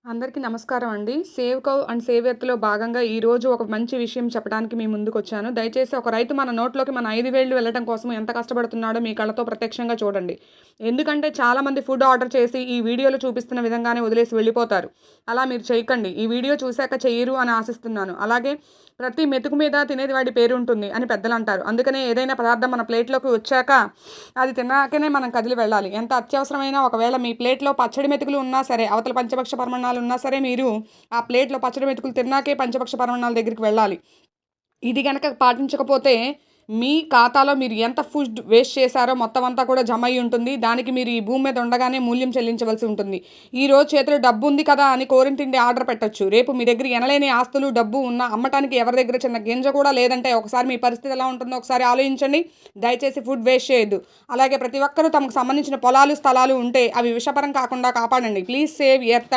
అందరికీ నమస్కారం అండి. సేవ్ కౌ అండ్ సేవ్ ఎర్త్‌లో భాగంగా ఈరోజు ఒక మంచి విషయం చెప్పడానికి మీ ముందుకొచ్చాను. దయచేసి ఒక రైతు మన నోట్లోకి మన 5 వేళ్ళు వెళ్ళటం కోసం ఎంత కష్టపడుతున్నాడో మీ కళ్ళతో ప్రత్యక్షంగా చూడండి. ఎందుకంటే చాలామంది ఫుడ్ ఆర్డర్ చేసి ఈ వీడియోలో చూపిస్తున్న విధంగానే వదిలేసి వెళ్ళిపోతారు. అలా మీరు చేయకండి. ఈ వీడియో చూసాక చెయ్యరు అని ఆశిస్తున్నాను. అలాగే ప్రతి మెతుకు మీద తినేది వాడి పేరు ఉంటుంది అని పెద్దలంటారు. అందుకనే ఏదైనా పదార్థం మన ప్లేట్‌లోకి వచ్చాక అది తిన్నాకనే మనం కదిలి వెళ్ళాలి. ఎంత అత్యవసరమైనా ఒకవేళ మీ ప్లేట్‌లో పచ్చడి మెతుకులు ఉన్నా సరే, అవతల పంచభక్ష పరమాన్నాలు ఉన్నా సరే మీరు ఆ ప్లేట్‌లో పచ్చడి మెతుకులు తిన్నాకే పంచభక్ష పరమాన్నాల దగ్గరికి వెళ్ళాలి. ఇది గనక పాటించకపోతే మీ ఖాతాలో మీరు ఎంత ఫుడ్ వేస్ట్ చేశారో మొత్తం అంతా కూడా జమ అయ్యి ఉంటుంది. దానికి మీరు ఈ భూమి మీద ఉండగానే మూల్యం చెల్లించవలసి ఉంటుంది. ఈరోజు చేతిలో డబ్బు ఉంది కదా అని కోరిన తిండి ఆర్డర్ పెట్టొచ్చు. రేపు మీ దగ్గర ఎనలేని ఆస్తులు, డబ్బు ఉన్నా అమ్మటానికి ఎవరి దగ్గర చిన్న గింజ కూడా లేదంటే ఒకసారి మీ పరిస్థితి ఎలా ఉంటుందో ఒకసారి ఆలోచించండి. దయచేసి ఫుడ్ వేస్ట్ చేయొద్దు. అలాగే ప్రతి ఒక్కరూ తమకు సంబంధించిన పొలాలు, స్థలాలు ఉంటే అవి విషపరం కాకుండా కాపాడండి. Please save earth.